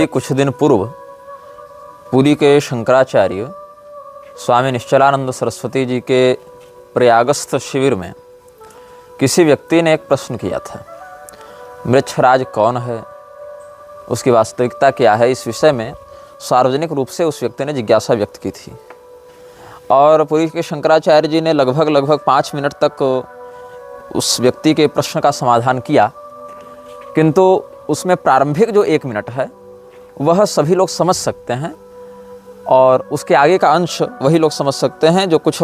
अभी कुछ दिन पूर्व पुरी के शंकराचार्य स्वामी निश्चलानंद सरस्वती जी के प्रयागस्थ शिविर में किसी व्यक्ति ने एक प्रश्न किया था, मृच्छराज कौन है, उसकी वास्तविकता क्या है। इस विषय में सार्वजनिक रूप से उस व्यक्ति ने जिज्ञासा व्यक्त की थी और पुरी के शंकराचार्य जी ने लगभग 5 मिनट तक उस व्यक्ति के प्रश्न का समाधान किया, किंतु उसमें प्रारंभिक जो 1 मिनट है वह सभी लोग समझ सकते हैं और उसके आगे का अंश वही लोग समझ सकते हैं जो कुछ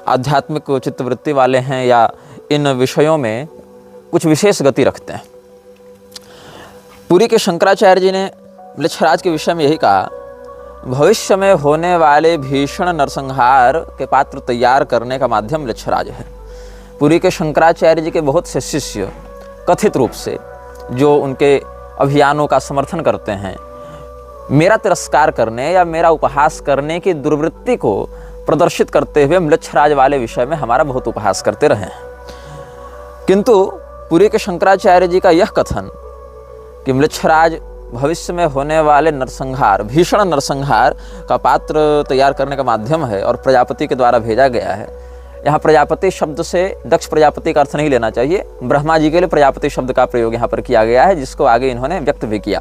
आध्यात्मिक चित्तवृत्ति वाले हैं या इन विषयों में कुछ विशेष गति रखते हैं। पुरी के शंकराचार्य जी ने मृच्छराज के विषय में यही कहा, भविष्य में होने वाले भीषण नरसंहार के पात्र तैयार करने का माध्यम मृच्छराज है। पुरी के शंकराचार्य जी के बहुत से शिष्य कथित रूप से जो उनके अभियानों का समर्थन करते हैं, मेरा तिरस्कार करने या मेरा उपहास करने की दुर्वृत्ति को प्रदर्शित करते हुए मृच्छराज वाले विषय में हमारा बहुत उपहास करते रहे हैं। किंतु पुरी के शंकराचार्य जी का यह कथन कि मृच्छराज भविष्य में होने वाले नरसंहार, भीषण नरसंहार का पात्र तैयार करने का माध्यम है और प्रजापति के द्वारा भेजा गया है। यहाँ प्रजापति शब्द से दक्ष प्रजापति का अर्थ नहीं लेना चाहिए, ब्रह्मा जी के लिए प्रजापति शब्द का प्रयोग यहाँ पर किया गया है, जिसको आगे इन्होंने व्यक्त भी किया।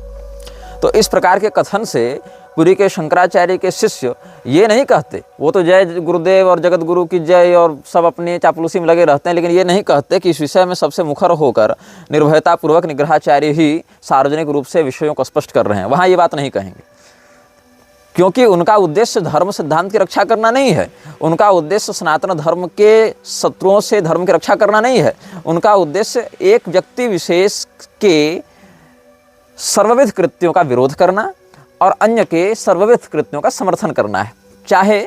तो इस प्रकार के कथन से पुरी के शंकराचार्य के शिष्य ये नहीं कहते, वो तो जय गुरुदेव और जगत गुरु की जय और सब अपनी चापलूसी में लगे रहते हैं, लेकिन ये नहीं कहते कि इस विषय में सबसे मुखर होकर निर्भयतापूर्वक निग्रहाचार्य ही सार्वजनिक रूप से विषयों को स्पष्ट कर रहे हैं। वहाँ ये बात नहीं कहेंगे, क्योंकि उनका उद्देश्य धर्म सिद्धांत की रक्षा करना नहीं है, उनका उद्देश्य सनातन धर्म के शत्रुओं से धर्म की रक्षा करना नहीं है। उनका उद्देश्य एक व्यक्ति विशेष के सर्वविध कृत्यों का विरोध करना और अन्य के सर्वविध कृत्यों का समर्थन करना है। चाहे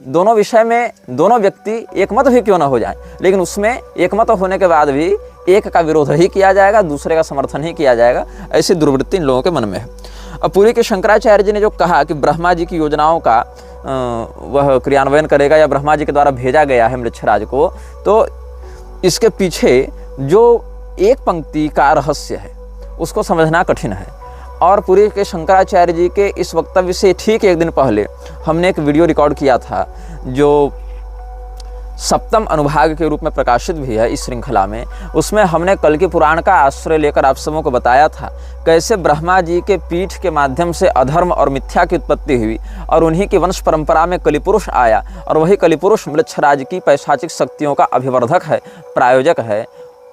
दोनों विषय में दोनों व्यक्ति एकमत भी क्यों न हो जाए, लेकिन उसमें एकमत होने के बाद भी एक का विरोध ही किया जाएगा, दूसरे का समर्थन ही किया जाएगा। ऐसी दुर्वृत्ति इन लोगों के मन में है। अब पुरी के शंकराचार्य जी ने जो कहा कि ब्रह्मा जी की योजनाओं का वह क्रियान्वयन करेगा या ब्रह्मा जी के द्वारा भेजा गया है मृच्छराज को, तो इसके पीछे जो एक पंक्ति का रहस्य है उसको समझना कठिन है। और पुरी के शंकराचार्य जी के इस वक्तव्य से ठीक 1 दिन पहले हमने एक वीडियो रिकॉर्ड किया था जो 7वें अनुभाग के रूप में प्रकाशित भी है इस श्रृंखला में। उसमें हमने कल्कि पुराण का आश्रय लेकर आप सबों को बताया था कैसे ब्रह्मा जी के पीठ के माध्यम से अधर्म और मिथ्या की उत्पत्ति हुई और उन्हीं की वंश परंपरा में कलिपुरुष आया और वही कलिपुरुष मृच्छराज की पैशाचिक शक्तियों का अभिवर्धक है, प्रायोजक है,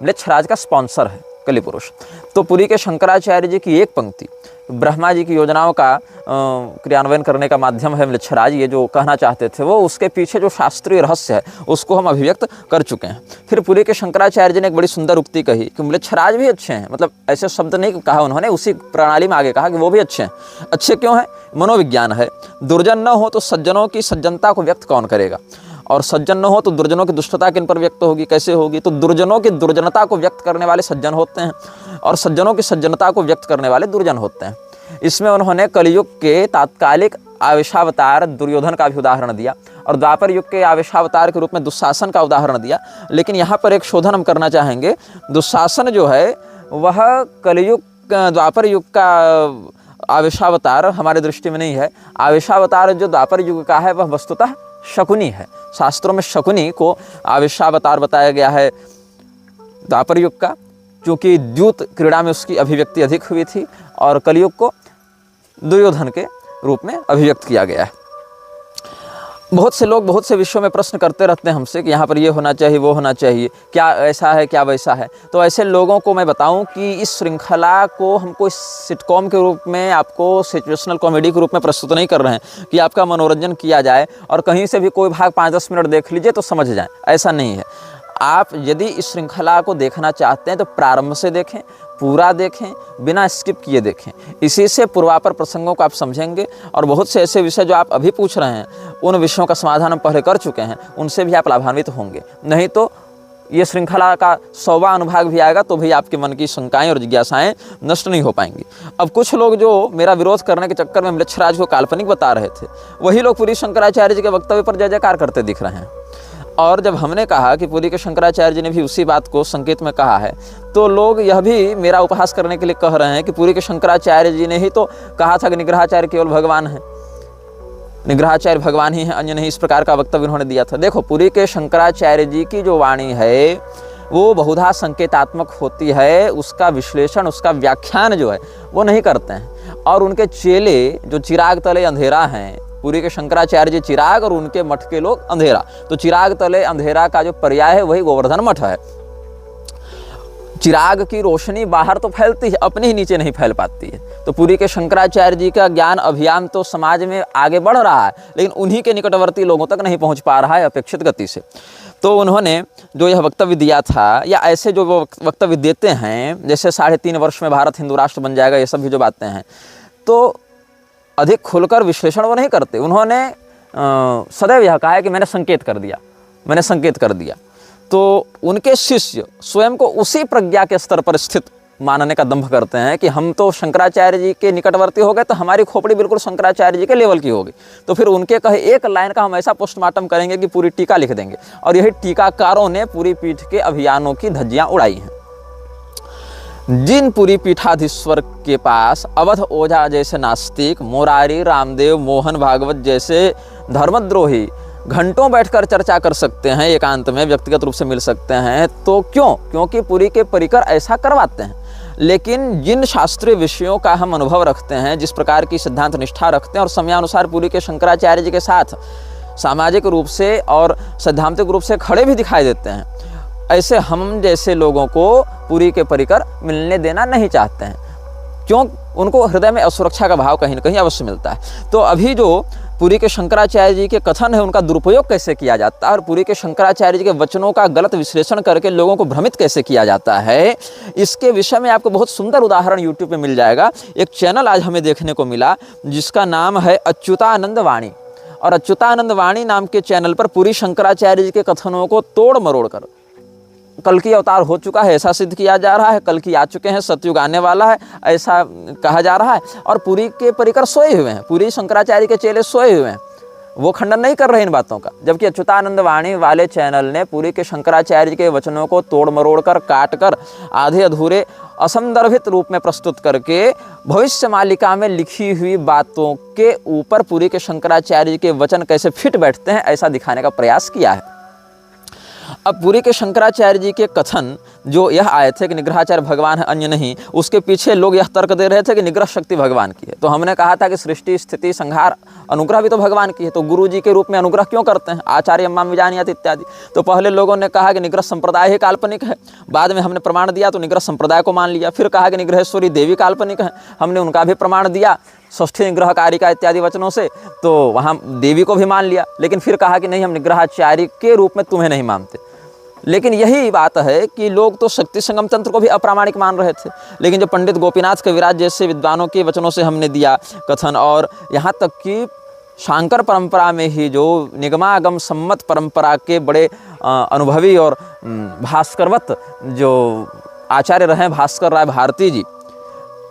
मृच्छराज का स्पॉन्सर है कलिपुरुष। तो पुरी के शंकराचार्य जी की एक पंक्ति ब्रह्मा जी की योजनाओं का क्रियान्वयन करने का माध्यम है मृच्छराज, ये जो कहना चाहते थे वो उसके पीछे जो शास्त्रीय रहस्य है उसको हम अभिव्यक्त कर चुके हैं। फिर पुरी के शंकराचार्य जी ने एक बड़ी सुंदर उक्ति कही कि मृच्छराज भी अच्छे हैं, मतलब ऐसे शब्द नहीं कहा उन्होंने, उसी प्रणाली में आगे कहा कि वो भी अच्छे हैं। अच्छे क्यों हैं? मनोविज्ञान है। दुर्जन न हो तो सज्जनों की सज्जनता को व्यक्त कौन करेगा, और सज्जन न हो तो दुर्जनों की दुष्टता किन पर व्यक्त होगी, कैसे होगी? तो दुर्जनों की दुर्जनता को व्यक्त करने वाले सज्जन होते हैं और सज्जनों की सज्जनता को व्यक्त करने वाले दुर्जन होते हैं। इसमें उन्होंने कलयुग के तात्कालिक आवेशावतार दुर्योधन का भी उदाहरण दिया और द्वापर युग के आवेशावतार के रूप में दुशासन का उदाहरण दिया। लेकिन यहाँ पर एक शोधन हम करना चाहेंगे, दुशासन जो है वह कलयुग द्वापर युग का आवेशावतार हमारे दृष्टि में नहीं है। आवेशावतार जो द्वापर युग का है वह वस्तुतः शकुनी है। शास्त्रों में शकुनी को आवेशावतार बताया गया है द्वापर युग का, क्योंकि द्यूत क्रीड़ा में उसकी अभिव्यक्ति अधिक हुई थी और कलयुग को दुर्योधन के रूप में अभिव्यक्त किया गया है। बहुत से लोग बहुत से विषयों में प्रश्न करते रहते हैं हमसे कि यहाँ पर ये होना चाहिए, वो होना चाहिए, क्या ऐसा है, क्या वैसा है। तो ऐसे लोगों को मैं बताऊं कि इस श्रृंखला को हमको सिटकॉम के रूप में, आपको सिचुएशनल कॉमेडी के रूप में प्रस्तुत नहीं कर रहे हैं कि आपका मनोरंजन किया जाए और कहीं से भी कोई भाग 5-10 मिनट देख लीजिए तो समझ जाए, ऐसा नहीं है। आप यदि इस श्रृंखला को देखना चाहते हैं तो प्रारंभ से देखें, पूरा देखें, बिना स्किप किए देखें। इसी से पूर्वापर प्रसंगों को आप समझेंगे और बहुत से ऐसे विषय जो आप अभी पूछ रहे हैं उन विषयों का समाधान हम पहले कर चुके हैं, उनसे भी आप लाभान्वित होंगे। नहीं तो ये श्रृंखला का 100वां अनुभाग भी आएगा तो भी आपके मन की शंकाएं और जिज्ञासाएं नष्ट नहीं हो पाएंगी। अब कुछ लोग जो मेरा विरोध करने के चक्कर में मृच्छराज को काल्पनिक बता रहे थे, वही लोग पुरी शंकराचार्य जी के वक्तव्य पर जय जयकार करते दिख रहे हैं। और जब हमने कहा कि पुरी के शंकराचार्य जी ने भी उसी बात को संकेत में कहा है, तो लोग यह भी मेरा उपहास करने के लिए कह रहे हैं कि पुरी के शंकराचार्य जी ने ही तो कहा था कि निग्रहाचार्य केवल भगवान है, निग्रहाचार्य भगवान ही है, अन्य नहीं। इस प्रकार का वक्तव्य उन्होंने दिया था। देखो, पुरी के शंकराचार्य जी की जो वाणी है वो बहुधा संकेतात्मक होती है, उसका विश्लेषण, उसका व्याख्यान जो है वो नहीं करते हैं। और उनके चेले जो चिराग तले अंधेरा हैं, पुरी के शंकराचार्य जी चिराग और उनके मठ के लोग अंधेरा, तो चिराग तले अंधेरा का जो पर्याय है वही गोवर्धन मठ है। चिराग की रोशनी बाहर तो फैलती है, अपने ही नीचे नहीं फैल पाती है। तो पुरी के शंकराचार्य जी का ज्ञान अभियान तो समाज में आगे बढ़ रहा है, लेकिन उन्हीं के निकटवर्ती लोगों तक नहीं पहुंच पा रहा है अपेक्षित गति से। तो उन्होंने जो यह वक्तव्य दिया था, या ऐसे जो वक्तव्य देते हैं, जैसे 3.5 वर्ष में भारत हिंदू राष्ट्र बन जाएगा, ये सब भी जो बातें हैं, तो अधिक खुलकर विश्लेषण वो नहीं करते। उन्होंने सदैव यह कहा है कि मैंने संकेत कर दिया, मैंने संकेत कर दिया। तो उनके शिष्य स्वयं को उसी प्रज्ञा के स्तर पर स्थित मानने का दंभ करते हैं कि हम तो शंकराचार्य जी के निकटवर्ती हो गए, तो हमारी खोपड़ी बिल्कुल शंकराचार्य जी के लेवल की होगी। तो फिर उनके कहे एक लाइन का हम ऐसा पोस्टमार्टम करेंगे कि पूरी टीका लिख देंगे। और यही टीकाकारों ने पूरी पीठ के अभियानों की धज्जियां उड़ाई हैं। जिन पुरी पीठाधीश्वर के पास अवध ओझा जैसे नास्तिक, मोरारी, रामदेव, मोहन भागवत जैसे धर्मद्रोही घंटों बैठकर चर्चा कर सकते हैं, एकांत में व्यक्तिगत रूप से मिल सकते हैं, तो क्यों? क्योंकि पुरी के परिकर ऐसा करवाते हैं। लेकिन जिन शास्त्रीय विषयों का हम अनुभव रखते हैं, जिस प्रकार की सिद्धांत निष्ठा रखते हैं और समयानुसार पुरी के शंकराचार्य जी के साथ सामाजिक रूप से और सैद्धांतिक रूप से खड़े भी दिखाई देते हैं, ऐसे हम जैसे लोगों को पुरी के परिकर मिलने देना नहीं चाहते हैं। क्यों? उनको हृदय में असुरक्षा का भाव कहीं न कहीं अवश्य मिलता है। तो अभी जो पुरी के शंकराचार्य जी के कथन है, उनका दुरुपयोग कैसे किया जाता है और पुरी के शंकराचार्य जी के वचनों का गलत विश्लेषण करके लोगों को भ्रमित कैसे किया जाता है, इसके विषय में आपको बहुत सुंदर उदाहरण यूट्यूब पे मिल जाएगा। एक चैनल आज हमें देखने को मिला जिसका नाम है अच्युतानंद वाणी, और अच्युतानंद वाणी नाम के चैनल पर पुरी शंकराचार्य जी के कथनों को तोड़ मरोड़ कर कल की अवतार हो चुका है ऐसा सिद्ध किया जा रहा है, कल की आ चुके हैं, सतयुग आने वाला है ऐसा कहा जा रहा है, और पुरी के परिकर सोए हुए हैं, पुरी शंकराचार्य के चेले सोए हुए हैं, वो खंडन नहीं कर रहे इन बातों का। जबकि अच्युतानंद वाणी वाले चैनल ने पुरी के शंकराचार्य के वचनों को तोड़ मरोड़ कर, काट कर, आधे अधूरे असंदर्भित रूप में प्रस्तुत करके भविष्य मालिका में लिखी हुई बातों के ऊपर पुरी के शंकराचार्य के वचन कैसे फिट बैठते हैं ऐसा दिखाने का प्रयास किया है। अब पुरी के शंकराचार्य जी के कथन जो यह आए थे कि निग्रहाचार्य भगवान है, अन्य नहीं, उसके पीछे लोग यह तर्क दे रहे थे कि निग्रह शक्ति भगवान की है। तो हमने कहा था कि सृष्टि, स्थिति, संहार, अनुग्रह भी तो भगवान की है, तो गुरु जी के रूप में अनुग्रह क्यों करते हैं? आचार्य माम विजानीयात इत्यादि। तो पहले लोगों ने कहा कि निग्रह संप्रदाय ही काल्पनिक है, बाद में हमने प्रमाण दिया तो निग्रह संप्रदाय को मान लिया। फिर कहा कि निग्रहेश्वरी देवी काल्पनिक है, हमने उनका भी प्रमाण दिया षष्ठी निग्रह कारिका इत्यादि वचनों से, तो वहाँ देवी को भी मान लिया। लेकिन फिर कहा कि नहीं, हम निग्रहाचार्य के रूप में तुम्हें नहीं मानते। लेकिन यही बात है कि लोग तो शक्ति संगम तंत्र को भी अप्रामाणिक मान रहे थे। लेकिन जो पंडित गोपीनाथ कविराज जैसे विद्वानों के वचनों से हमने दिया कथन, और यहाँ तक कि शांकर परंपरा में ही जो निगमागम सम्मत परंपरा के बड़े अनुभवी और भास्करवत जो आचार्य रहे भास्कर राय भारती जी,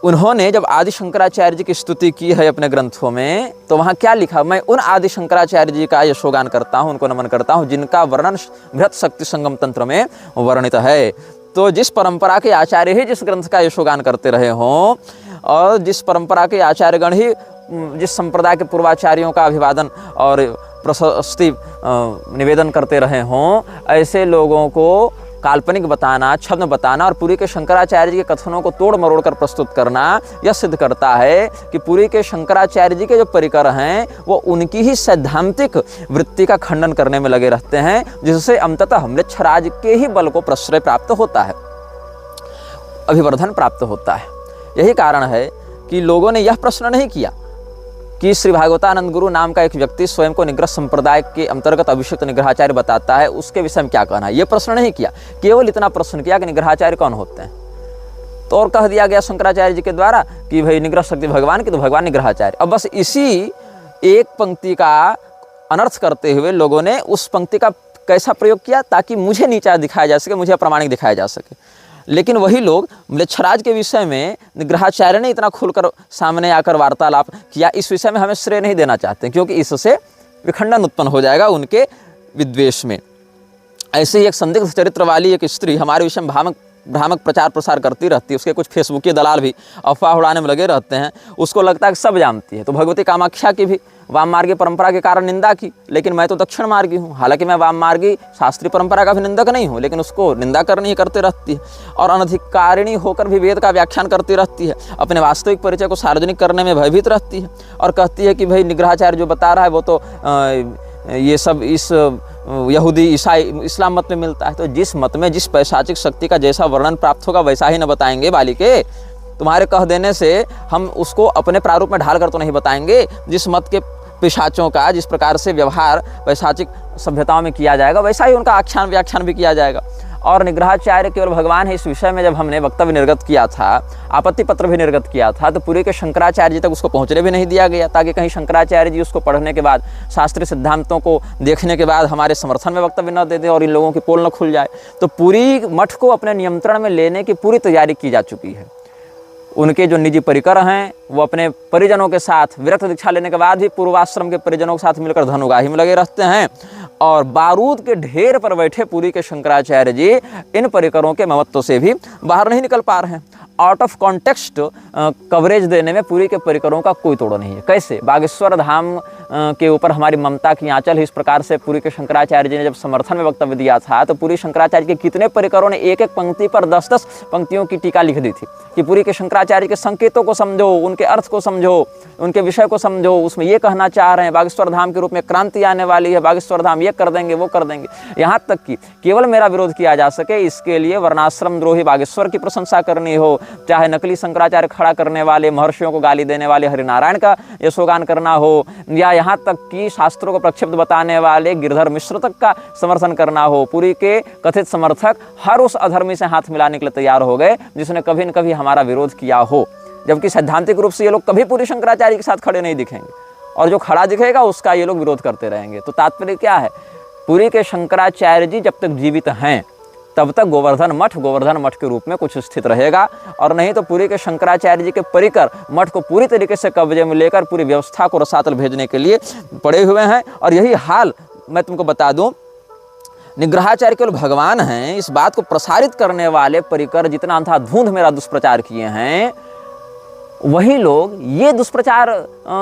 उन्होंने जब आदि शंकराचार्य जी की स्तुति की है अपने ग्रंथों में, तो वहाँ क्या लिखा? मैं उन आदि शंकराचार्य जी का यशोगान करता हूँ, उनको नमन करता हूँ जिनका वर्णन बृहत शक्ति संगम तंत्र में वर्णित है। तो जिस परंपरा के आचार्य ही जिस ग्रंथ का यशोगान करते रहे हों, और जिस परंपरा के आचार्यगण ही जिस संप्रदाय के पूर्वाचार्यों का अभिवादन और प्रशस्ति निवेदन करते रहे हों, ऐसे लोगों को काल्पनिक बताना, छद्म बताना और पुरी के शंकराचार्य जी के कथनों को तोड़ मरोड़ कर प्रस्तुत करना, यह सिद्ध करता है कि पुरी के शंकराचार्य जी के जो परिकर हैं वो उनकी ही सैद्धांतिक वृत्ति का खंडन करने में लगे रहते हैं, जिससे अंततः म्लेच्छराज के ही बल को प्रश्रय प्राप्त होता है, अभिवर्धन प्राप्त होता है। यही कारण है कि लोगों ने यह प्रश्न नहीं किया कि श्री भागवतानंद गुरु नाम का एक व्यक्ति स्वयं को निग्रह संप्रदाय के अंतर्गत अभिषिक्त निग्रहाचार्य बताता है, उसके विषय में क्या कहना है, ये प्रश्न नहीं किया। केवल इतना प्रश्न किया कि निग्रहाचार्य कौन होते हैं, तो और कह दिया गया शंकराचार्य जी के द्वारा कि भाई निग्रह शक्ति भगवान की, तो भगवान निग्रहाचार्य। अब बस इसी एक पंक्ति का अनर्थ करते हुए लोगों ने उस पंक्ति का कैसा प्रयोग किया ताकि मुझे नीचा दिखाया जा सके, मुझे अप्रामाणिक दिखाया जा सके। लेकिन वही लोग म्लेच्छराज के विषय में निग्रहाचार्य ने इतना खुलकर सामने आकर वार्तालाप किया, इस विषय में हमें श्रेय नहीं देना चाहते, क्योंकि इससे विखंडन उत्पन्न हो जाएगा उनके विद्वेष में। ऐसे ही एक संदिग्ध चरित्र वाली एक स्त्री हमारे विषय में भ्रामक भ्रामक प्रचार प्रसार करती रहती है, उसके कुछ फेसबुकी दलाल भी अफवाह उड़ाने में लगे रहते हैं, उसको लगता है कि सब जानती है। तो भगवती कामाख्या की भी वाम मार्गी परंपरा के कारण निंदा की, लेकिन मैं तो दक्षिण मार्गी हूँ। हालांकि मैं वाम मार्गी शास्त्रीय परंपरा का भी निंदक नहीं हूँ, लेकिन उसको निंदा करनी ही करती रहती है और अनधिकारिणी होकर भी वेद का व्याख्यान करती रहती है। अपने वास्तविक परिचय को सार्वजनिक करने में भयभीत रहती है और कहती है कि भाई निग्रहाचार्य जो बता रहा है वो तो ये सब इस यहूदी ईसाई इस्लाम मत में मिलता है। तो जिस मत में जिस पैशाचिक शक्ति का जैसा वर्णन प्राप्त होगा वैसा ही न बताएंगे बालिके। तुम्हारे कह देने से हम उसको अपने प्रारूप में ढाल कर तो नहीं बताएंगे। जिस मत के पिशाचों का जिस प्रकार से व्यवहार पैशाचिक सभ्यताओं में किया जाएगा वैसा ही उनका आख्यान व्याख्यान भी किया जाएगा। और निग्रहाचार्य केवल भगवान है इस विषय में जब हमने वक्तव्य निर्गत किया था, आपत्ति पत्र भी निर्गत किया था, तो पुरी के शंकराचार्य जी तक उसको पहुंचने भी नहीं दिया गया, ताकि कहीं शंकराचार्य जी उसको पढ़ने के बाद शास्त्रीय सिद्धांतों को देखने के बाद हमारे समर्थन में वक्तव्य न दे दें और इन लोगों की पोल न खुल जाए। तो पुरी मठ को अपने नियंत्रण में लेने की पूरी तैयारी की जा चुकी है। उनके जो निजी परिकर हैं वो अपने परिजनों के साथ विरक्त दीक्षा लेने के बाद भी पूर्वाश्रम के परिजनों के साथ मिलकर धनुगाही में लगे रहते हैं और बारूद के ढेर पर बैठे पुरी के शंकराचार्य जी इन परिकरों के महत्व से भी बाहर नहीं निकल पा रहे हैं। आउट ऑफ कॉन्टेक्स्ट कवरेज देने में पुरी के परिकरों का कोई तोड़ नहीं है। कैसे? बागेश्वर धाम के ऊपर हमारी ममता की आंचल है, इस प्रकार से पुरी के शंकराचार्य जी ने जब समर्थन में वक्तव्य दिया था तो पुरी शंकराचार्य के कितने परिकरों ने एक एक पंक्ति पर 10-10 पंक्तियों की टीका लिख दी थी कि पुरी के शंकराचार्य के संकेतों को समझो, उनके अर्थ को समझो, उनके विषय को समझो। उसमें ये कहना चाह रहे हैं बागेश्वर धाम के रूप में क्रांति आने वाली है, बागेश्वर धाम ये कर देंगे वो कर देंगे। यहाँ तक कि केवल मेरा विरोध किया जा सके इसके लिए वर्णाश्रम द्रोही बागेश्वर की प्रशंसा करनी हो, चाहे नकली शंकराचार्य खड़ा करने वाले महर्षियों को गाली देने वाले हरिनारायण का यशोगान करना हो, या यहाँ तक कि शास्त्रों को प्रक्षिप्त बताने वाले गिरधर मिश्र तक का समर्थन करना हो, पुरी के कथित समर्थक हर उस अधर्मी से हाथ मिलाने के लिए तैयार हो गए जिसने कभी न कभी हमारा विरोध किया हो। जबकि सैद्धांतिक रूप से ये लोग कभी पुरी शंकराचार्य के साथ खड़े नहीं दिखेंगे और जो खड़ा दिखेगा उसका ये लोग विरोध करते रहेंगे। तो तात्पर्य क्या है? पुरी के शंकराचार्य जी जब तक जीवित हैं तब तक गोवर्धन मठ के रूप में कुछ स्थित रहेगा, और नहीं तो पुरी के शंकराचार्य जी के परिकर मठ को पूरी तरीके से कब्जे में लेकर पूरी व्यवस्था को रसातल भेजने के लिए पड़े हुए हैं। और यही हाल मैं तुमको बता दूं, निग्रहाचार्य केवल भगवान हैं इस बात को प्रसारित करने वाले परिकर जितना अंधाधुंध मेरा दुष्प्रचार किए हैं, वही लोग ये दुष्प्रचार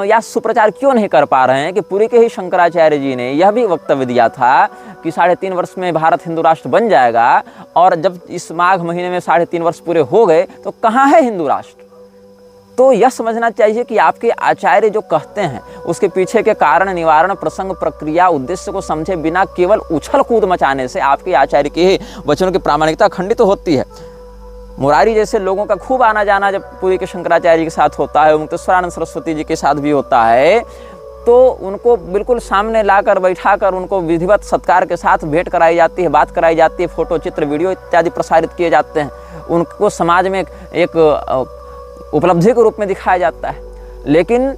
या सुप्रचार क्यों नहीं कर पा रहे हैं कि पुरी के ही शंकराचार्य जी ने यह भी वक्तव्य दिया था कि 3.5 वर्ष में भारत हिंदू राष्ट्र बन जाएगा, और जब इस माघ महीने में 3.5 वर्ष पूरे हो गए तो कहाँ है हिंदू राष्ट्र? तो यह समझना चाहिए कि आपके आचार्य जो कहते हैं उसके पीछे के कारण, निवारण, प्रसंग, प्रक्रिया, उद्देश्य को समझे बिना केवल उछल कूद मचाने से आपके आचार्य के वचनों की प्रामाणिकता खंडित तो होती है। मुरारी जैसे लोगों का खूब आना जाना जब पुरी के शंकराचार्य जी के साथ होता है, मुक्तेश्वरानंद सरस्वती जी के साथ भी होता है, तो उनको बिल्कुल सामने लाकर बैठाकर उनको विधिवत सत्कार के साथ भेंट कराई जाती है, बात कराई जाती है, फोटो, चित्र, वीडियो इत्यादि प्रसारित किए जाते हैं, उनको समाज में एक उपलब्धि के रूप में दिखाया जाता है। लेकिन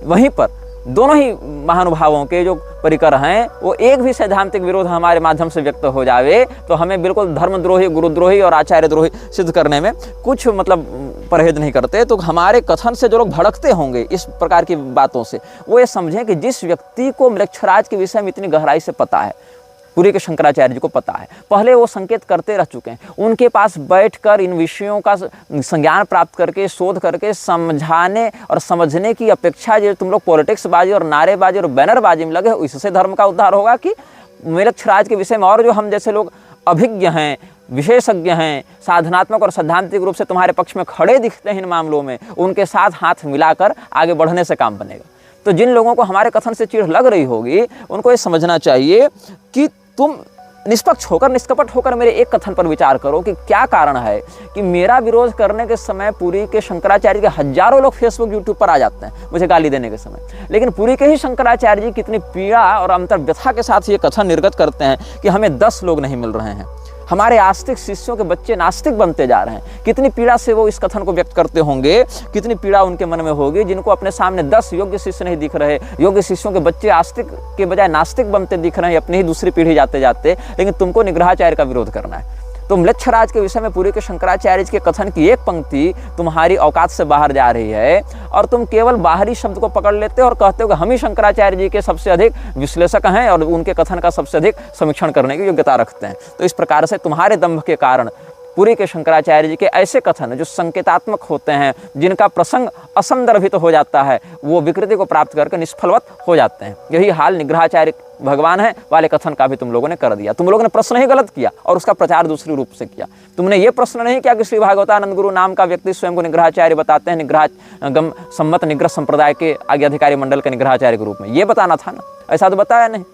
वहीं पर दोनों ही महानुभावों के जो परिकर हैं वो एक भी सैद्धांतिक विरोध हमारे माध्यम से व्यक्त हो जावे तो हमें बिल्कुल धर्मद्रोही, गुरुद्रोही और आचार्य द्रोही सिद्ध करने में कुछ परहेज नहीं करते। तो हमारे कथन से जो लोग भड़कते होंगे इस प्रकार की बातों से, वो ये समझें कि जिस व्यक्ति को मृक्षराज के विषय में इतनी गहराई से पता है, पुरी के शंकराचार्य जी को पता है, पहले वो संकेत करते रह चुके हैं, उनके पास बैठकर इन विषयों का संज्ञान प्राप्त करके, शोध करके समझाने और समझने की अपेक्षा जो तुम लोग पॉलिटिक्स बाजी और नारेबाजी और बैनरबाजी में लगे हो, इससे धर्म का उद्धार होगा कि मृक्षराज के विषय में और जो हम जैसे लोग अभिज्ञ हैं, विशेषज्ञ हैं, साधनात्मक और सैद्धांतिक रूप से तुम्हारे पक्ष में खड़े दिखते हैं इन मामलों में, उनके साथ हाथ मिलाकर आगे बढ़ने से काम बनेगा। तो जिन लोगों को हमारे कथन से चिढ़ लग रही होगी उनको ये समझना चाहिए कि तुम निष्पक्ष होकर, निष्कपट होकर मेरे एक कथन पर विचार करो कि क्या कारण है कि मेरा विरोध करने के समय पुरी के शंकराचार्य के हजारों लोग फेसबुक, यूट्यूब पर आ जाते हैं मुझे गाली देने के समय, लेकिन पुरी के ही शंकराचार्य जी कितनी पीड़ा और अंतर व्यथा के साथ ये कथन निर्गत करते हैं कि हमें 10 लोग नहीं मिल रहे हैं, हमारे आस्तिक शिष्यों के बच्चे नास्तिक बनते जा रहे हैं। कितनी पीड़ा से वो इस कथन को व्यक्त करते होंगे, कितनी पीड़ा उनके मन में होगी जिनको अपने सामने 10 योग्य शिष्य नहीं दिख रहे, योग्य शिष्यों के बच्चे आस्तिक के बजाय नास्तिक बनते दिख रहे हैं अपनी ही दूसरी पीढ़ी जाते जाते, लेकिन तुमको निग्रहाचार्य का विरोध करना है। तो मृक्षराज के विषय में पुरी के शंकराचार्य के कथन की एक पंक्ति तुम्हारी औकात से बाहर जा रही है और तुम केवल बाहरी शब्द को पकड़ लेते हो और कहते हो कि हम ही शंकराचार्य जी के सबसे अधिक विश्लेषक हैं और उनके कथन का सबसे अधिक समीक्षण करने की योग्यता रखते हैं। तो इस प्रकार से तुम्हारे दंभ के कारण पुरी के शंकराचार्य जी के ऐसे कथन जो संकेतात्मक होते हैं, जिनका प्रसंग असंदर्भित हो जाता है, वो विकृति को प्राप्त करके निष्फलवत हो जाते हैं। यही हाल निग्रहाचार्य भगवान है वाले कथन का भी तुम लोगों ने कर दिया। तुम लोगों ने प्रश्न ही गलत किया और उसका प्रचार दूसरी रूप से किया। तुमने ये प्रश्न नहीं किया कि श्री भागवतानंद गुरु नाम का व्यक्ति स्वयं को निग्रहाचार्य बताते हैं, निग्रह सम्मत निग्रह संप्रदाय के आज्ञाधिकारी मंडल के निग्रहाचार्य के रूप में, ये बताना था ना। ऐसा तो बताया नहीं।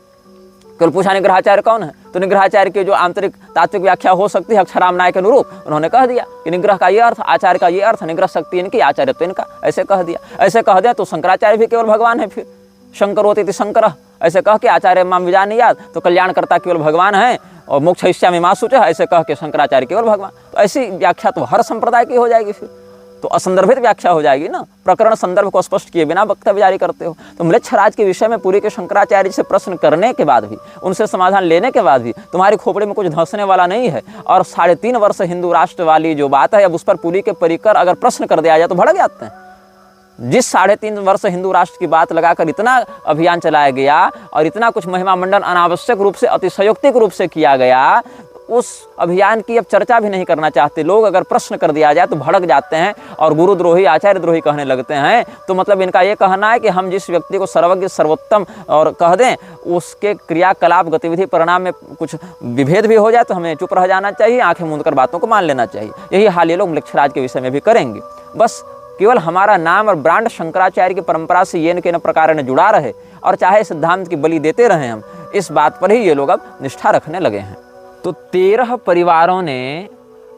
केवल पूछा निग्रहाचार्य कौन है, तो निग्रहाचार्य की जो आंतरिक तात्विक व्याख्या हो सकती है अक्षराम नाय के अनुरूप, उन्होंने कह दिया कि निग्रह का ये अर्थ, आचार्य का ये अर्थ, निग्रह शक्ति इनकी, आचार्य तो इनका, ऐसे कह दिया। ऐसे कह दिया तो शंकराचार्य भी केवल भगवान है, फिर शंकरोति शंकर ऐसे कह के आचार्य माम विजानीयात्, तो कल्याणकर्ता केवल भगवान है और मोक्षयिष्यामि मा शुचः ऐसे कह के शंकराचार्य केवल भगवान। तो ऐसी व्याख्या तो हर संप्रदाय की हो जाएगी, फिर तो असंदर्भित व्याख्या हो जाएगी ना। प्रकरण संदर्भ को स्पष्ट किए बिना वक्तव्य जारी करते हो। तो म्लेच्छराज के विषय में पुरी के शंकराचार्य से प्रश्न करने के बाद भी, उनसे समाधान लेने के बाद भी तुम्हारी खोपड़ी में कुछ धंसने वाला नहीं है। और 3.5 वर्ष हिंदू राष्ट्र वाली जो बात है, अब उस पर पुरी के परिकर अगर प्रश्न कर दिया जाए तो भड़क जाते हैं। जिस 3.5 वर्ष हिंदू राष्ट्र की बात लगाकर इतना अभियान चलाया गया और इतना कुछ महिमा मंडन अनावश्यक रूप से, अतिशयोक्तिक रूप से किया गया, उस अभियान की अब चर्चा भी नहीं करना चाहते लोग। अगर प्रश्न कर दिया जाए तो भड़क जाते हैं और गुरुद्रोही आचार्य द्रोही कहने लगते हैं। तो मतलब इनका ये कहना है कि हम जिस व्यक्ति को सर्वज्ञ सर्वोत्तम और कह दें, उसके क्रियाकलाप गतिविधि परिणाम में कुछ विभेद भी हो जाए तो हमें चुप रह जाना चाहिए, आंखें मूंद कर बातों को मान लेना चाहिए। यही हाल ये लोग म्लेच्छराज के विषय में भी करेंगे। बस केवल हमारा नाम और ब्रांड शंकराचार्य की परंपरा से ये न के न प्रकार ने जुड़ा रहे और चाहे सिद्धांत की बलि देते रहे हम, इस बात पर ही ये लोग अब निष्ठा रखने लगे हैं। तो 13 परिवारों ने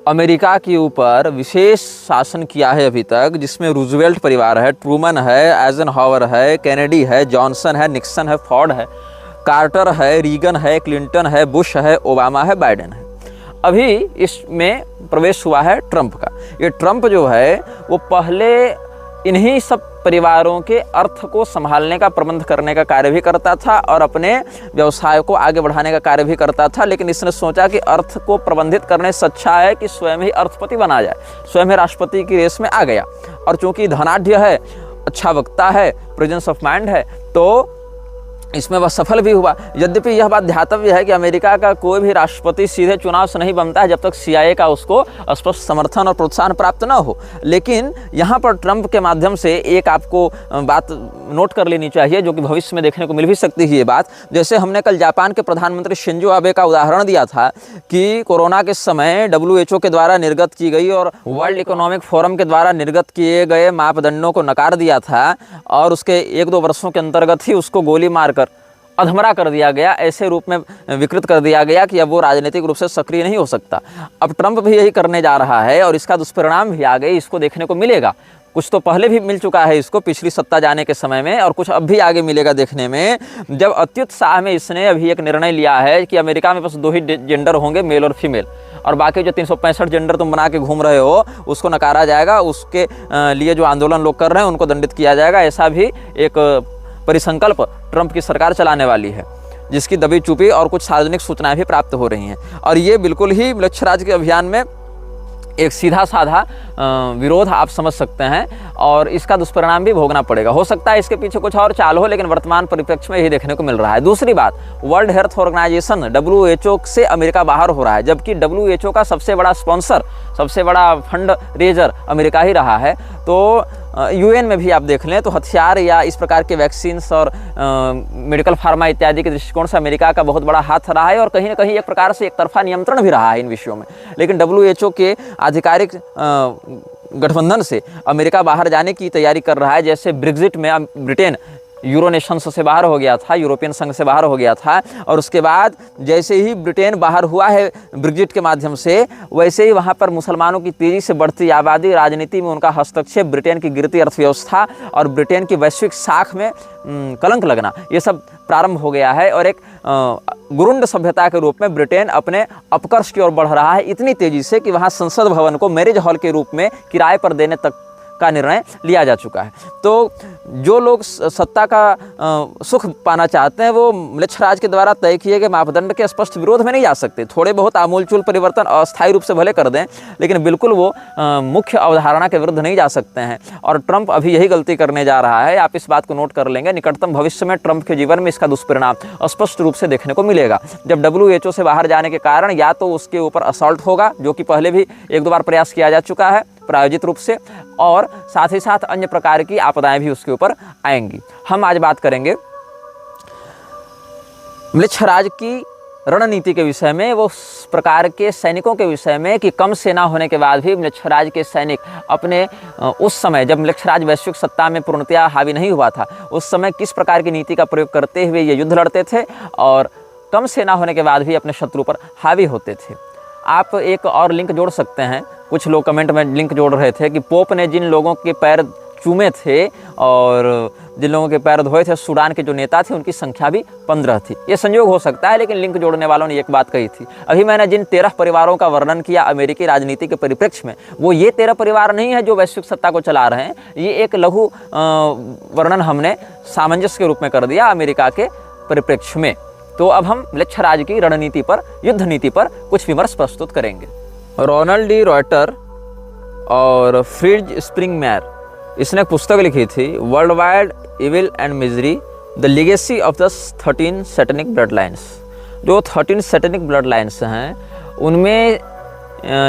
अमेरिका के ऊपर विशेष शासन किया है अभी तक, जिसमें रूजवेल्ट परिवार है, ट्रूमन है, आइजनहावर है, कैनेडी है, जॉनसन है, निक्सन है, फोर्ड है, कार्टर है, रीगन है, क्लिंटन है, बुश है, ओबामा है, बाइडेन है। अभी इसमें प्रवेश हुआ है ट्रंप का। ये ट्रंप जो है वो पहले इन्हीं सब परिवारों के अर्थ को संभालने का, प्रबंध करने का कार्य भी करता था और अपने व्यवसाय को आगे बढ़ाने का कार्य भी करता था। लेकिन इसने सोचा कि अर्थ को प्रबंधित करने से अच्छा है कि स्वयं ही अर्थपति बना जाए। स्वयं ही राष्ट्रपति की रेस में आ गया और चूंकि धनाढ्य है, अच्छा वक्ता है, प्रेजेंस ऑफ माइंड है, तो इसमें वह सफल भी हुआ। यद्यपि यह बात ध्यातव्य है कि अमेरिका का कोई भी राष्ट्रपति सीधे चुनाव से नहीं बनता है जब तक CIA का उसको स्पष्ट समर्थन और प्रोत्साहन प्राप्त न हो। लेकिन यहाँ पर ट्रंप के माध्यम से एक आपको बात नोट कर लेनी चाहिए, जो कि भविष्य में देखने को मिल भी सकती है ये बात। जैसे हमने कल जापान के प्रधानमंत्री शिंजो आबे का उदाहरण दिया था कि कोरोना के समय WHO के द्वारा निर्गत की गई और वर्ल्ड इकोनॉमिक फोरम के द्वारा निर्गत किए गए मापदंडों को नकार दिया था और उसके 1-2 वर्षों के अंतर्गत ही उसको गोली मारकर अधमरा कर दिया गया, ऐसे रूप में विकृत कर दिया गया कि अब वो राजनीतिक रूप से सक्रिय नहीं हो सकता। अब ट्रंप भी यही करने जा रहा है और इसका दुष्परिणाम भी आ गए, इसको देखने को मिलेगा। कुछ तो पहले भी मिल चुका है इसको पिछली सत्ता जाने के समय में, और कुछ अब भी आगे मिलेगा देखने में। जब अत्युत्साह में इसने अभी एक निर्णय लिया है कि अमेरिका में बस 2 ही जेंडर होंगे, मेल और फीमेल, और बाकी जो 365 जेंडर तुम बना के घूम रहे हो उसको नकारा जाएगा, उसके लिए जो आंदोलन लोग कर रहे हैं उनको दंडित किया जाएगा। ऐसा भी एक परिसंकल्प ट्रंप की सरकार चलाने वाली है, जिसकी दबी चुपी और कुछ सार्वजनिक सूचनाएं भी प्राप्त हो रही हैं। और ये बिल्कुल ही म्लेच्छराज के अभियान में एक सीधा साधा विरोध आप समझ सकते हैं और इसका दुष्परिणाम भी भोगना पड़ेगा। हो सकता है इसके पीछे कुछ और चाल हो, लेकिन वर्तमान परिप्रेक्ष्य में यही देखने को मिल रहा है। दूसरी बात, वर्ल्ड हेल्थ ऑर्गेनाइजेशन WHO से अमेरिका बाहर हो रहा है, जबकि WHO का सबसे बड़ा स्पॉन्सर, सबसे बड़ा फंड रेजर अमेरिका ही रहा है। तो UN में भी आप देख लें तो हथियार या इस प्रकार के वैक्सीन्स और मेडिकल फार्मा इत्यादि के दृष्टिकोण से अमेरिका का बहुत बड़ा हाथ रहा है और कहीं ना कहीं एक प्रकार से एक तरफा नियंत्रण भी रहा है इन विषयों में। लेकिन WHO के आधिकारिक गठबंधन से अमेरिका बाहर जाने की तैयारी कर रहा है। जैसे ब्रेग्जिट में ब्रिटेन यूरोनेशंस से बाहर हो गया था, यूरोपियन संघ से बाहर हो गया था, और उसके बाद जैसे ही ब्रिटेन बाहर हुआ है ब्रेग्जिट के माध्यम से, वैसे ही वहाँ पर मुसलमानों की तेजी से बढ़ती आबादी, राजनीति में उनका हस्तक्षेप, ब्रिटेन की गिरती अर्थव्यवस्था और ब्रिटेन की वैश्विक साख में कलंक लगना, ये सब प्रारंभ हो गया है। और एक गुरुंड सभ्यता के रूप में ब्रिटेन अपने अपकर्ष की ओर बढ़ रहा है इतनी तेजी से कि वहाँ संसद भवन को मैरिज हॉल के रूप में किराए पर देने तक का निर्णय लिया जा चुका है। तो जो लोग सत्ता का सुख पाना चाहते हैं वो म्लेच्छराज के द्वारा तय किए गए मापदंड के स्पष्ट विरोध में नहीं जा सकते। थोड़े बहुत आमूलचूल परिवर्तन अस्थायी रूप से भले कर दें, लेकिन बिल्कुल वो मुख्य अवधारणा के विरुद्ध नहीं जा सकते हैं। और ट्रंप अभी यही गलती करने जा रहा है। आप इस बात को नोट कर लेंगे, निकटतम भविष्य में ट्रंप के जीवन में इसका दुष्परिणाम स्पष्ट रूप से देखने को मिलेगा। जब WHO से बाहर जाने के कारण या तो उसके ऊपर असॉल्ट होगा, जो कि पहले भी 1-2 बार प्रयास किया जा चुका है प्रायोजित रूप से, और साथ ही साथ अन्य प्रकार की आपदाएं भी उसके ऊपर आएंगी। हम आज बात करेंगे म्लेच्छराज की रणनीति के विषय में, वो प्रकार के सैनिकों के विषय में कि कम सेना होने के बाद भी म्लेच्छराज के सैनिक अपने उस समय जब म्लेच्छराज वैश्विक सत्ता में पूर्णतया हावी नहीं हुआ था, उस समय किस प्रकार की नीति का प्रयोग करते हुए ये युद्ध लड़ते थे और कम सेना होने के बाद भी अपने शत्रु पर हावी होते थे। आप एक और लिंक जोड़ सकते हैं, कुछ लोग कमेंट में लिंक जोड़ रहे थे कि पोप ने जिन लोगों के पैर चूमे थे और जिन लोगों के पैर धोए थे, सूडान के जो नेता थे, उनकी संख्या भी 15 थी। ये संयोग हो सकता है, लेकिन लिंक जोड़ने वालों ने एक बात कही थी। अभी मैंने जिन 13 परिवारों का वर्णन किया अमेरिकी राजनीति के परिप्रेक्ष्य में, वो ये 13 परिवार नहीं है जो वैश्विक सत्ता को चला रहे हैं। ये एक लघु वर्णन हमने सामंजस्य के रूप में कर दिया अमेरिका के परिप्रेक्ष्य में। तो अब हम म्लेच्छराज की रणनीति पर, युद्ध नीति पर कुछ विमर्श प्रस्तुत करेंगे। रोनाल्ड डी रॉयटर और फ्रिज स्प्रिंगमेयर, इसने एक पुस्तक लिखी थी, world wide evil and misery, the legacy of the 13 satanic blood lines. जो 13 सैटेनिक ब्लड लाइन्स हैं, उनमें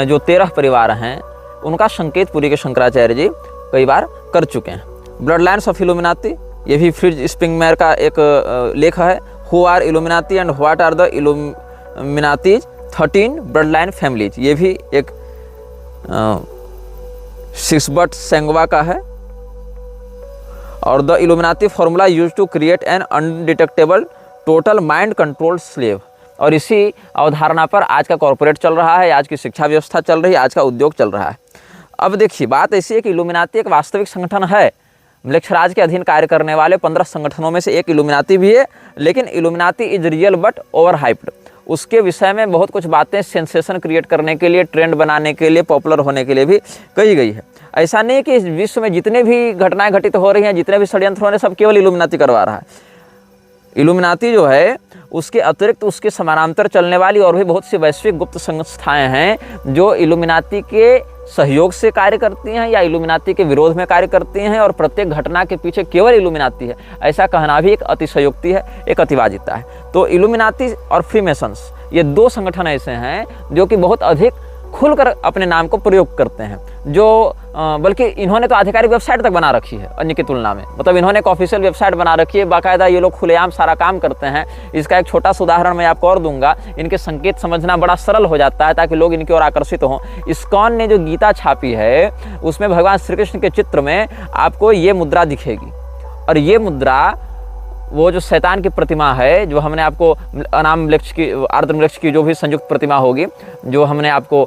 जो 13 परिवार हैं, उनका संकेत पुरी के शंकराचार्य जी कई बार कर चुके हैं। ब्लड लाइन्स ऑफ इल्यूमिनाती, ये भी फ्रिज स्प्रिंगमेयर का एक लेख है। Who are Illuminati and what are the Illuminati's 13 blood line families, ये भी एक सिक्सबर्ट सेंगवा का है। और the Illuminati formula use to create an undetectable total mind controlled slave. और इसी अवधारणा पर आज का कॉर्पोरेट चल रहा है, आज की शिक्षा व्यवस्था चल रही है, आज का उद्योग चल रहा है। अब देखिए, बात ऐसी है कि इल्यूमिनाती एक वास्तविक संगठन है। म्लेच्छराज के अधीन कार्य करने वाले 15 संगठनों में से एक इल्यूमिनाती भी है, लेकिन Illuminati is real but over hyped. उसके विषय में बहुत कुछ बातें सेंसेशन क्रिएट करने के लिए, ट्रेंड बनाने के लिए, पॉपुलर होने के लिए भी कही गई है। ऐसा नहीं कि इस विश्व में जितने भी घटनाएं घटित हो रही हैं, जितने भी षड्यंत्र हो रहे हैं, सब केवल इल्यूमिनाती करवा रहा है। इल्यूमिनाती जो है, उसके अतिरिक्त उसके समानांतर चलने वाली और भी बहुत सी वैश्विक गुप्त संस्थाएं हैं जो इल्यूमिनाती के सहयोग से कार्य करती हैं या इल्यूमिनाती के विरोध में कार्य करती हैं, और प्रत्येक घटना के पीछे केवल इल्यूमिनाती है, ऐसा कहना भी एक अतिशयोक्ति है, एक अतिवादिता है। तो इल्यूमिनाती और फ्रीमेसन्स, ये 2 संगठन ऐसे हैं जो कि बहुत अधिक खुलकर अपने नाम को प्रयोग करते हैं, जो बल्कि इन्होंने तो आधिकारिक वेबसाइट तक बना रखी है अन्य की तुलना में। मतलब इन्होंने एक ऑफिशियल वेबसाइट बना रखी है, बाकायदा ये लोग खुलेआम सारा काम करते हैं। इसका एक छोटा सा उदाहरण मैं आपको और दूंगा, इनके संकेत समझना बड़ा सरल हो जाता है ताकि लोग इनकी ओर आकर्षित हों। इस्कॉन ने जो गीता छापी है, उसमें भगवान श्री कृष्ण के चित्र में आपको ये मुद्रा दिखेगी, और ये मुद्रा वो जो शैतान की प्रतिमा है, जो हमने आपको अनाम वृक्ष की, आर्द्र वृक्ष की जो भी संयुक्त प्रतिमा होगी, जो हमने आपको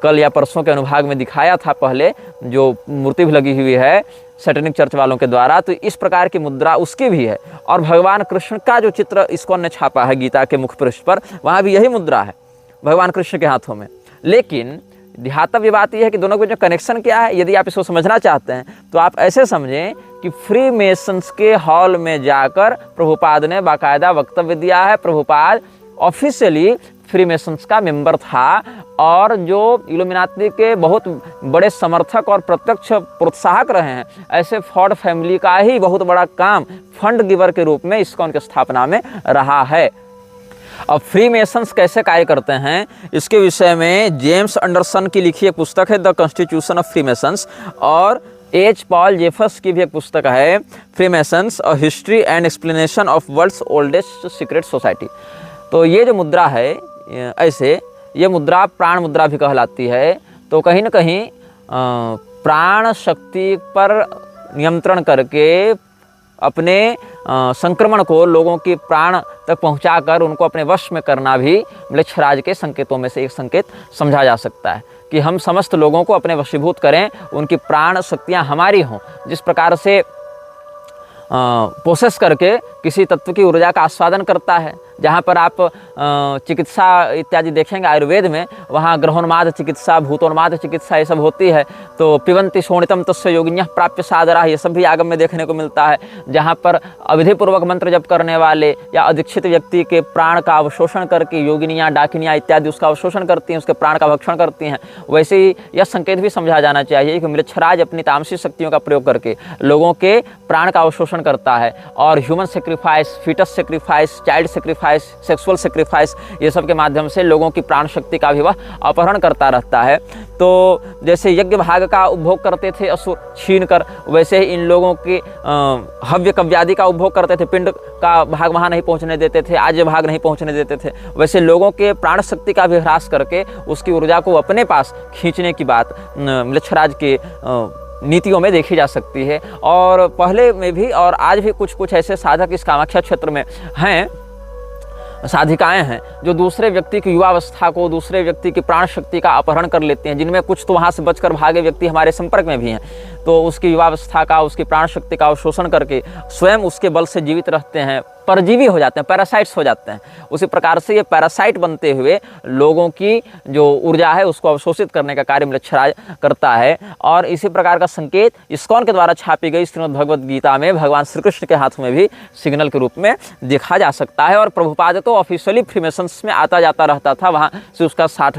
कल या परसों के अनुभाग में दिखाया था, पहले जो मूर्ति भी लगी हुई है सैटेनिक चर्च वालों के द्वारा, तो इस प्रकार की मुद्रा उसकी भी है। और भगवान कृष्ण का जो चित्र इस्कॉन ने छापा है गीता के मुख पृष्ठ पर, वहाँ भी यही मुद्रा है भगवान कृष्ण के हाथों में। लेकिन ध्यातव्य बात यह है कि दोनों के जो कनेक्शन क्या है, यदि आप इसको समझना चाहते हैं तो आप ऐसे समझें कि फ्री मेसन्स के हॉल में जाकर प्रभुपाद ने बाकायदा वक्तव्य दिया है। प्रभुपाद ऑफिशियली फ्री मेसन्स का मेंबर था, और जो इल्यूमिनाती के बहुत बड़े समर्थक और प्रत्यक्ष प्रोत्साहक रहे हैं, ऐसे फॉर्ड फैमिली का ही बहुत बड़ा काम फंड गिवर के रूप में इस्कॉन की स्थापना में रहा है। अब फ्री मेसन्स कैसे कार्य करते हैं, इसके विषय में जेम्स एंडरसन की लिखी एक पुस्तक है, the constitution of free masons, और एच पॉल जेफर्स की भी एक पुस्तक है, free masons a history and explanation of world's oldest secret society. तो ये जो मुद्रा है, ऐसे ये मुद्रा प्राण मुद्रा भी कहलाती है। तो कहीं ना कहीं प्राण शक्ति पर नियंत्रण करके अपने संक्रमण को लोगों की प्राण तक पहुंचाकर उनको अपने वश में करना भी म्लेच्छराज के संकेतों में से एक संकेत समझा जा सकता है, कि हम समस्त लोगों को अपने वशीभूत करें, उनकी प्राण शक्तियां हमारी हों। जिस प्रकार से प्रोसेस करके किसी तत्व की ऊर्जा का आस्वादन करता है, जहाँ पर आप चिकित्सा इत्यादि देखेंगे आयुर्वेद में, वहाँ ग्रहोन्माद चिकित्सा, भूतोन्माद चिकित्सा ये सब होती है। तो पिबन्ति शोणितम तस्य योगिन्यः प्राप्य सादरा, ये सब भी आगम में देखने को मिलता है। जहाँ पर अविधिपूर्वक मंत्र जप करने वाले या अधिक्षित व्यक्ति के प्राण का अवशोषण करके योगिनियाँ, डाकिनियाँ इत्यादि उसका अवशोषण करती हैं, उसके प्राण का भक्षण करती हैं। वैसे ही यह संकेत भी समझा जाना चाहिए कि मृच्छराज अपनी तामसिक शक्तियों का प्रयोग करके लोगों के प्राण का अवशोषण करता है और human sacrifice, foetus sacrifice, child sacrifice, sexual sacrifice, ये सब के माध्यम से लोगों की प्राण शक्ति का भी वह अपहरण करता रहता है। तो जैसे यज्ञ भाग का उपभोग करते थे असुर छीन कर, वैसे ही इन लोगों के हव्य कव्यादि का उपभोग करते थे, पिंड का भाग वहाँ नहीं पहुँचने देते थे, आज्य भाग नहीं पहुँचने देते थे। वैसे लोगों के प्राण शक्ति का भी ह्रास करके उसकी ऊर्जा को अपने पास खींचने की बात मृच्छराज के नीतियों में देखी जा सकती है। और पहले में भी और आज भी कुछ कुछ ऐसे साधक इस कामाख्या क्षेत्र में हैं, साधिकाएं हैं, जो दूसरे व्यक्ति की युवावस्था को, दूसरे व्यक्ति की प्राण शक्ति का अपहरण कर लेते हैं। जिनमें कुछ तो वहाँ से बचकर भागे व्यक्ति हमारे संपर्क में भी हैं, तो उसकी युवावस्था का, उसकी प्राण शक्ति का अवशोषण करके स्वयं उसके बल से जीवित रहते हैं, परजीवी हो जाते हैं, पैरासाइट्स हो जाते हैं। उसी प्रकार से ये पैरासाइट बनते हुए लोगों की जो ऊर्जा है उसको अवशोषित करने का कार्य मृच्छराज करता है। और इसी प्रकार का संकेत इस्कॉन के द्वारा छापी गई श्रीमद् भगवद गीता में भगवान श्री कृष्ण के हाथ में भी सिग्नल के रूप में देखा जा सकता है। और प्रभुपाद तो ऑफिशियली फ्रीमेसन्स में आता जाता रहता था, वहाँ से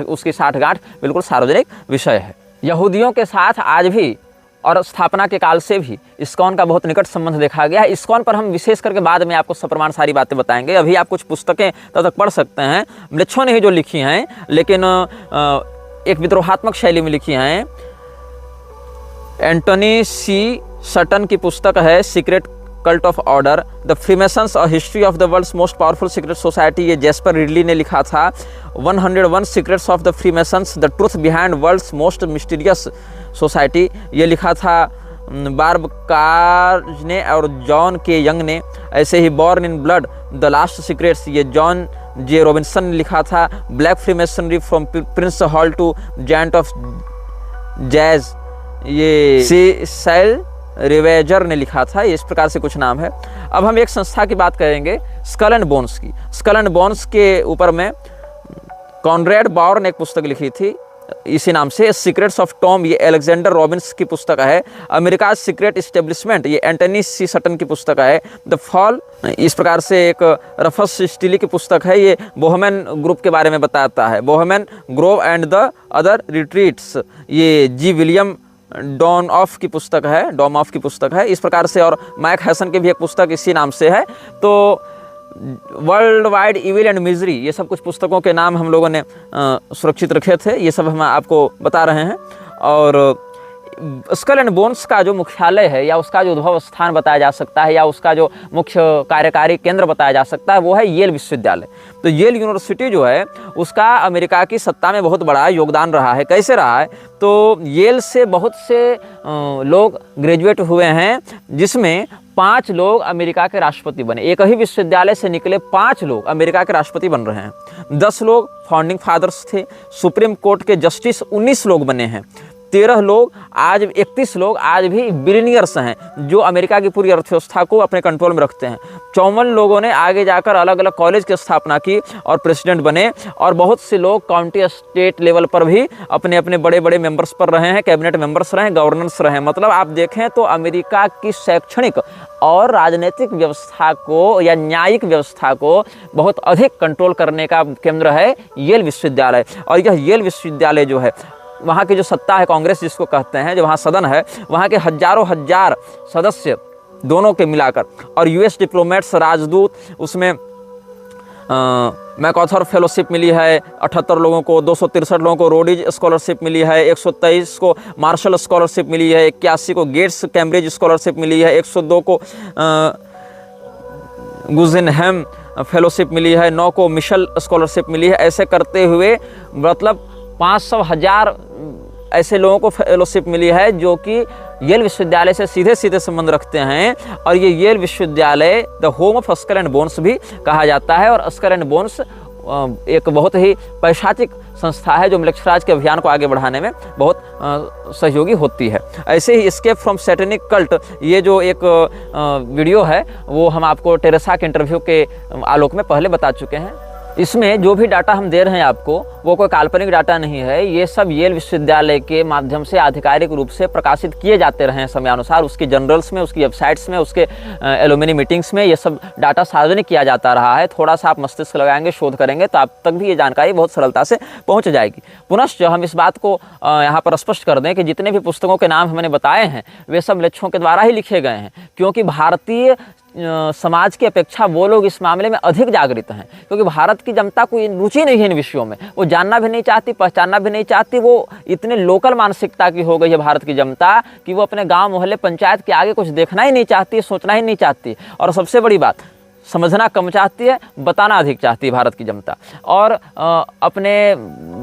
उसकी साठगांठ बिल्कुल सार्वजनिक विषय है। यहूदियों के साथ आज भी और स्थापना के काल से भी इस्कॉन का बहुत निकट संबंध देखा गया है। इस्कॉन पर हम विशेष करके बाद में आपको सप्रमाण सारी बातें बताएंगे। अभी आप कुछ पुस्तकें तब तक पढ़ सकते हैं, मृच्छों ने ही जो लिखी हैं, लेकिन एक विद्रोहात्मक शैली में लिखी हैं। एंटोनी सी सटन की पुस्तक है secret cult of order, the Freemasons a history of the world's most powerful secret society, ये जैस्पर रिडली ने लिखा था। 101 secrets of the Freemasons, the truth behind world's most mysterious society, ये लिखा था बार्ब कार्ज ने और जॉन के यंग ने। ऐसे ही born in blood the last secrets, ये जॉन जे रॉबिन्सन ने लिखा था। Black freemasonry from Prince Hall to giant of jazz, ये सेल रिवेजर ने लिखा था। इस प्रकार से कुछ नाम है। अब हम एक संस्था की बात करेंगे, स्कल एंड बोन्स की। स्कल एंड बोन्स के ऊपर में कॉनरेड बाउर ने एक पुस्तक लिखी थी इसी नाम से, सीक्रेट्स ऑफ टॉम, ये अलेक्जेंडर रॉबिन्स की पुस्तक है। अमेरिका सीक्रेट इस्टेब्लिशमेंट, ये एंटनी सी सटन की पुस्तक है। द फॉल, इस प्रकार से एक रफस स्टीली की पुस्तक है, ये बोहेमन ग्रुप के बारे में बताता है। Bohemian Grove and the other retreats, ये जी विलियम डॉन ऑफ की पुस्तक है, डॉम ऑफ की पुस्तक है। इस प्रकार से और मैक हैसन की भी एक पुस्तक इसी नाम से है। तो world wide evil and misery, ये सब कुछ पुस्तकों के नाम हम लोगों ने सुरक्षित रखे थे, ये सब हम आपको बता रहे हैं। और स्कल एंड बोन्स का जो मुख्यालय है या उसका जो उद्भव स्थान बताया जा सकता है या उसका जो मुख्य कार्यकारी केंद्र बताया जा सकता है वो है येल विश्वविद्यालय। तो येल यूनिवर्सिटी जो है उसका अमेरिका की सत्ता में बहुत बड़ा योगदान रहा है। कैसे रहा है? तो येल से बहुत से लोग ग्रेजुएट हुए हैं, जिसमें 5 लोग अमेरिका के राष्ट्रपति बने। एक ही विश्वविद्यालय से निकले 5 लोग अमेरिका के राष्ट्रपति बन रहे हैं। 10 लोग फाउंडिंग फादर्स थे। सुप्रीम कोर्ट के जस्टिस 19 लोग बने हैं। 31 लोग आज भी बिलियनियर्स हैं जो अमेरिका की पूरी अर्थव्यवस्था को अपने कंट्रोल में रखते हैं। 54 लोगों ने आगे जाकर अलग अलग कॉलेज की स्थापना की और प्रेसिडेंट बने। और बहुत से लोग काउंटी स्टेट लेवल पर भी अपने अपने बड़े बड़े मेंबर्स पर रहे हैं, कैबिनेट मेंबर्स रहे हैं, गवर्नर्स रहे हैं। मतलब आप देखें तो अमेरिका की शैक्षणिक और राजनीतिक व्यवस्था को या न्यायिक व्यवस्था को बहुत अधिक कंट्रोल करने का केंद्र है येल विश्वविद्यालय। और यह येल विश्वविद्यालय जो है, वहाँ की जो सत्ता है, कांग्रेस जिसको कहते हैं, जो वहाँ सदन है, वहाँ के हजारों हजार सदस्य दोनों के मिलाकर, और यूएस डिप्लोमेट्स, राजदूत, उसमें मैकऑथर फेलोशिप मिली है 78 लोगों को, 263 लोगों को रोडीज स्कॉलरशिप मिली है, 123 को मार्शल स्कॉलरशिप मिली है, 81 को गेट्स कैम्ब्रिज स्कॉलरशिप मिली है, 102 को गुजेनहैम फेलोशिप मिली है, 9 को मिशेल स्कॉलरशिप मिली है। ऐसे करते हुए मतलब 500,000 ऐसे लोगों को फेलोशिप मिली है जो कि येल विश्वविद्यालय से सीधे सीधे संबंध रखते हैं। और ये येल विश्वविद्यालय the home of skull and bones भी कहा जाता है। और स्कल एंड बोन्स एक बहुत ही पैशाचिक संस्था है जो मलेच्छराज के अभियान को आगे बढ़ाने में बहुत सहयोगी होती है। ऐसे ही एस्केप फ्रॉम सैटेनिक कल्ट, ये जो एक वीडियो है वो हम आपको टेरेसा के इंटरव्यू के आलोक में पहले बता चुके हैं। इसमें जो भी डाटा हम दे रहे हैं आपको वो कोई काल्पनिक डाटा नहीं है, ये सब येल विश्वविद्यालय के माध्यम से आधिकारिक रूप से प्रकाशित किए जाते रहे हैं समयानुसार, उसकी जर्नल्स में, उसकी वेबसाइट्स में, उसके एलुमिनी मीटिंग्स में ये सब डाटा सार्वजनिक किया जाता रहा है। थोड़ा सा आप मस्तिष्क लगाएंगे, शोध करेंगे तो आप तक भी ये जानकारी बहुत सरलता से पहुँच जाएगी। पुनश्च हम इस बात को यहाँ पर स्पष्ट कर दें कि जितने भी पुस्तकों के नाम हमने बताए हैं वे सब म्लेच्छों के द्वारा ही लिखे गए हैं, क्योंकि भारतीय समाज की अपेक्षा वो लोग इस मामले में अधिक जागृत हैं, क्योंकि भारत की जनता को रुचि नहीं है इन विषयों में, वो जानना भी नहीं चाहती, पहचानना भी नहीं चाहती। वो इतने लोकल मानसिकता की हो गई है भारत की जनता कि वो अपने गांव मोहल्ले पंचायत के आगे कुछ देखना ही नहीं चाहती, सोचना ही नहीं चाहती। और सबसे बड़ी बात, समझना कम चाहती है, बताना अधिक चाहती है भारत की जनता। और अपने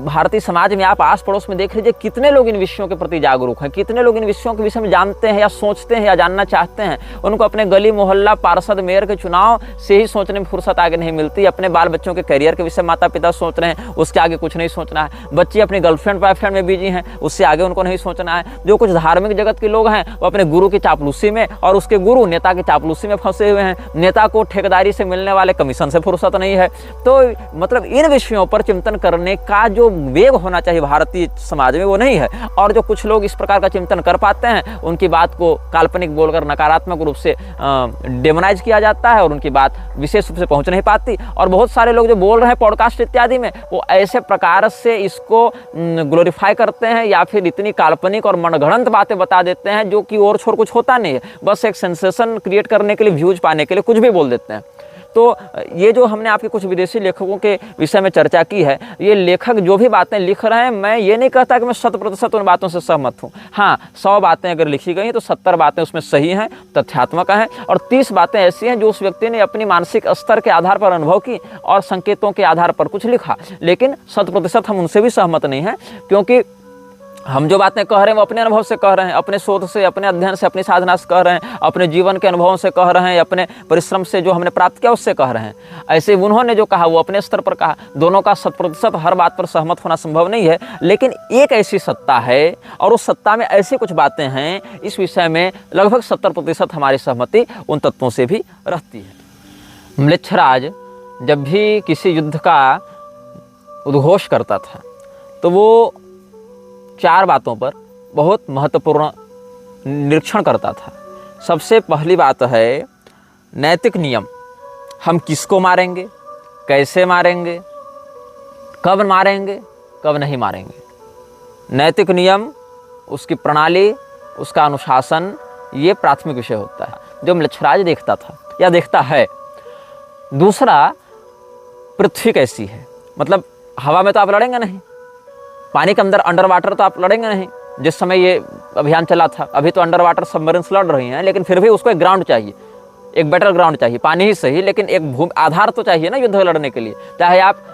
भारतीय समाज में आप आस पड़ोस में देख लीजिए कितने लोग इन विषयों के प्रति जागरूक हैं, कितने लोग इन विषयों के विषय में जानते हैं या सोचते हैं या जानना चाहते हैं। उनको अपने गली मोहल्ला पार्षद मेयर के चुनाव से ही सोचने में फुर्सत आगे नहीं मिलती। अपने बाल बच्चों के करियर के विषय माता पिता सोच रहे हैं, उसके आगे कुछ नहीं सोचना है। बच्चे अपनी गर्लफ्रेंड बॉयफ्रेंड में बिजी हैं, उससे आगे उनको नहीं सोचना है। जो कुछ धार्मिक जगत के लोग हैं वो अपने गुरु की चापलूसी में और उसके गुरु नेता की चापलूसी में फंसे हुए हैं। नेता को ठेकेदारी से मिलने वाले कमीशन से फुर्सत नहीं है। तो मतलब इन विषयों पर चिंतन करने का जो वेग होना चाहिए भारतीय समाज में वो नहीं है। और जो कुछ लोग इस प्रकार का चिंतन कर पाते हैं उनकी बात को काल्पनिक बोलकर नकारात्मक रूप से डेमोनाइज किया जाता है और उनकी बात विशेष रूप से पहुंच नहीं पाती। और बहुत सारे लोग जो बोल रहे हैं पॉडकास्ट इत्यादि में वो ऐसे प्रकार से इसको ग्लोरीफाई करते हैं या फिर इतनी काल्पनिक और मनगढ़ंत बातें बता देते हैं जो कि और छोड़ कुछ होता नहीं है, बस एक सेंसेशन क्रिएट करने के लिए, व्यूज पाने के लिए कुछ भी बोल देते हैं। तो ये जो हमने आपके कुछ विदेशी लेखकों के विषय में चर्चा की है, ये लेखक जो भी बातें लिख रहे हैं, मैं ये नहीं कहता कि मैं 100% उन बातों से सहमत हूँ। हाँ, 100 बातें अगर लिखी गई तो 70 बातें उसमें सही हैं, तथ्यात्मक हैं, और 30 बातें ऐसी हैं जो उस व्यक्ति ने अपनी मानसिक स्तर के आधार पर अनुभव की और संकेतों के आधार पर कुछ लिखा। लेकिन 100% हम उनसे भी सहमत नहीं हैं, क्योंकि हम जो बातें कह रहे हैं वो अपने अनुभव से कह रहे हैं, अपने शोध से, अपने अध्ययन से, अपनी साधना से कह रहे हैं, अपने जीवन के अनुभवों से कह रहे हैं, अपने परिश्रम से जो हमने प्राप्त किया उससे कह रहे हैं। ऐसे उन्होंने जो कहा वो अपने स्तर पर कहा। दोनों का 100% हर बात पर सहमत होना संभव नहीं है, लेकिन एक ऐसी सत्ता है और उस सत्ता में ऐसी कुछ बातें हैं, इस विषय में लगभग 70% हमारी सहमति उन तत्वों से भी रहती है। म्लेच्छराज जब भी किसी युद्ध का उद्घोष करता था तो वो 4 बातों पर बहुत महत्वपूर्ण निरीक्षण करता था। सबसे पहली बात है नैतिक नियम। हम किसको मारेंगे, कैसे मारेंगे, कब मारेंगे, कब नहीं मारेंगे। नैतिक नियम, उसकी प्रणाली, उसका अनुशासन, ये प्राथमिक विषय होता है जो म्लेच्छराज देखता था या देखता है। दूसरा, पृथ्वी कैसी है, मतलब हवा में तो आप लड़ेंगे नहीं, पानी के अंदर अंडर वाटर तो आप लड़ेंगे नहीं। जिस समय ये अभियान चला था, अभी तो अंडर वाटर सबमरीन्स लड़ रही हैं, लेकिन फिर भी उसको एक ग्राउंड चाहिए, एक बैटल ग्राउंड चाहिए। पानी ही सही, लेकिन एक भूमि आधार तो चाहिए ना युद्ध लड़ने के लिए। चाहे आप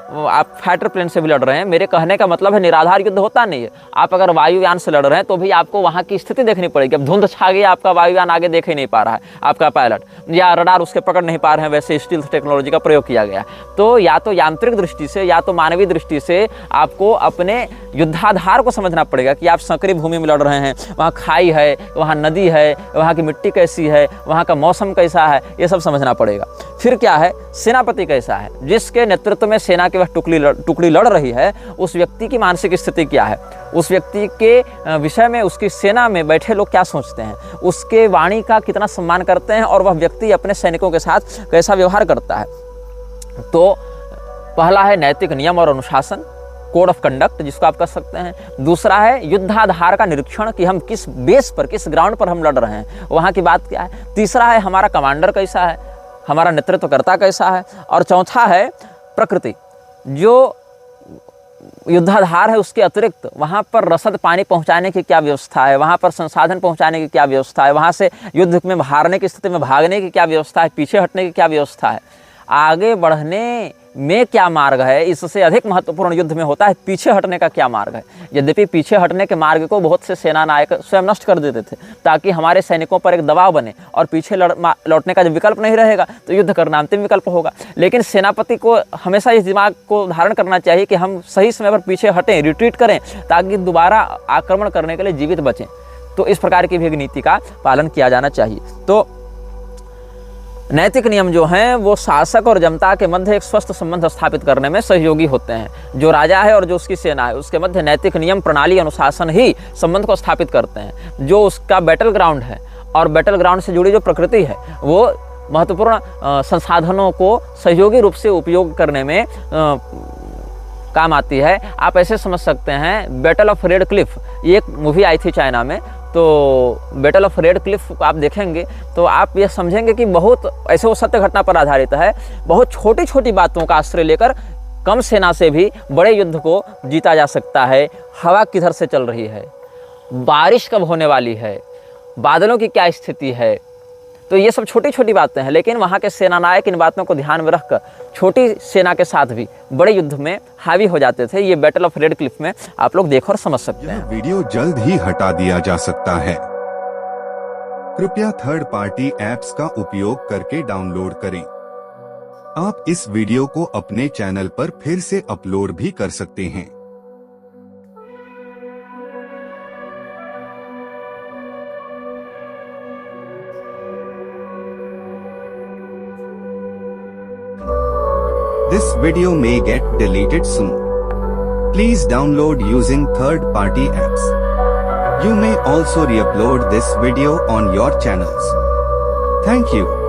फाइटर प्लेन से भी लड़ रहे हैं, मेरे कहने का मतलब है निराधार युद्ध होता नहीं है। आप अगर वायुयान से लड़ रहे हैं तो भी आपको वहाँ की स्थिति देखनी पड़ेगी। अब धुंध छा गई, आपका वायुयान आगे देख ही नहीं पा रहा है, आपका पायलट, या रडार उसके पकड़ नहीं पा रहे हैं, वैसे स्टील्थ टेक्नोलॉजी का प्रयोग किया गया। तो या तो यांत्रिक दृष्टि से या तो मानवीय दृष्टि से आपको अपने युद्धाधार को समझना पड़ेगा कि आप संकरी भूमि में लड़ रहे हैं, वहाँ खाई है, वहाँ नदी है, वहाँ की मिट्टी कैसी है, वहाँ का मौसम कैसा है, ये सब समझना पड़ेगा। फिर क्या है, सेनापति कैसा है, जिसके नेतृत्व में सेना की वह टुकड़ी लड़ रही है, उस व्यक्ति की मानसिक स्थिति क्या है, उस व्यक्ति के विषय में उसकी सेना में बैठे लोग क्या सोचते हैं, उसके वाणी का कितना सम्मान करते हैं और वह व्यक्ति अपने सैनिकों के साथ कैसा व्यवहार करता है। तो पहला है नैतिक नियम और अनुशासन, कोड ऑफ कंडक्ट जिसको आप कह सकते हैं। दूसरा है युद्धाधार का निरीक्षण कि हम किस बेस पर, किस ग्राउंड पर हम लड़ रहे हैं, वहाँ की बात क्या है। तीसरा है हमारा कमांडर कैसा है, हमारा नेतृत्वकर्ता कैसा है। और चौथा है प्रकृति, जो युद्धाधार है उसके अतिरिक्त वहाँ पर रसद पानी पहुँचाने की क्या व्यवस्था है, वहाँ पर संसाधन पहुँचाने की क्या व्यवस्था है, वहाँ से युद्ध में हारने की स्थिति में भागने की क्या व्यवस्था है, पीछे हटने की क्या व्यवस्था है, आगे बढ़ने में क्या मार्ग है, इससे अधिक महत्वपूर्ण युद्ध में होता है पीछे हटने का क्या मार्ग है। यद्यपि पीछे हटने के मार्ग को बहुत से सेना नायक स्वयं नष्ट कर देते थे ताकि हमारे सैनिकों पर एक दबाव बने और पीछे लौटने का जब विकल्प नहीं रहेगा तो युद्ध करना अंतिम विकल्प होगा। लेकिन सेनापति को हमेशा इस दिमाग को धारण करना चाहिए कि हम सही समय पर पीछे हटें, रिट्रीट करें ताकि दोबारा आक्रमण करने के लिए जीवित बचें। तो इस प्रकार की भी एक नीति का पालन किया जाना चाहिए। तो नैतिक नियम जो हैं वो शासक और जनता के मध्य एक स्वस्थ संबंध स्थापित करने में सहयोगी होते हैं। जो राजा है और जो उसकी सेना है उसके मध्य नैतिक नियम, प्रणाली, अनुशासन ही संबंध को स्थापित करते हैं। जो उसका बैटल ग्राउंड है और बैटल ग्राउंड से जुड़ी जो प्रकृति है वो महत्वपूर्ण संसाधनों को सहयोगी रूप से उपयोग करने में काम आती है। आप ऐसे समझ सकते हैं, बैटल ऑफ रेड क्लिफ, ये एक मूवी आई थी चाइना में, तो बैटल ऑफ रेड क्लिफ को आप देखेंगे तो आप ये समझेंगे कि बहुत ऐसे वो सत्य घटना पर आधारित है। बहुत छोटी छोटी बातों का आश्रय लेकर कम सेना से भी बड़े युद्ध को जीता जा सकता है। हवा किधर से चल रही है, बारिश कब होने वाली है, बादलों की क्या स्थिति है, तो ये सब छोटी छोटी बातें हैं। लेकिन वहाँ के सेनानायक इन बातों को ध्यान में रखकर छोटी सेना के साथ भी बड़े युद्ध में हावी हो जाते थे। ये बैटल ऑफ रेड क्लिफ में आप लोग देख और समझ सकते हैं। वीडियो जल्द ही हटा दिया जा सकता है। कृपया थर्ड पार्टी ऐप्स का उपयोग करके डाउनलोड करें। आप इस वीडियो को अपने चैनल पर फिर से अपलोड भी कर सकते हैं। This video may get deleted soon. Please download using third-party apps. You may also re-upload this video on your channels. Thank you.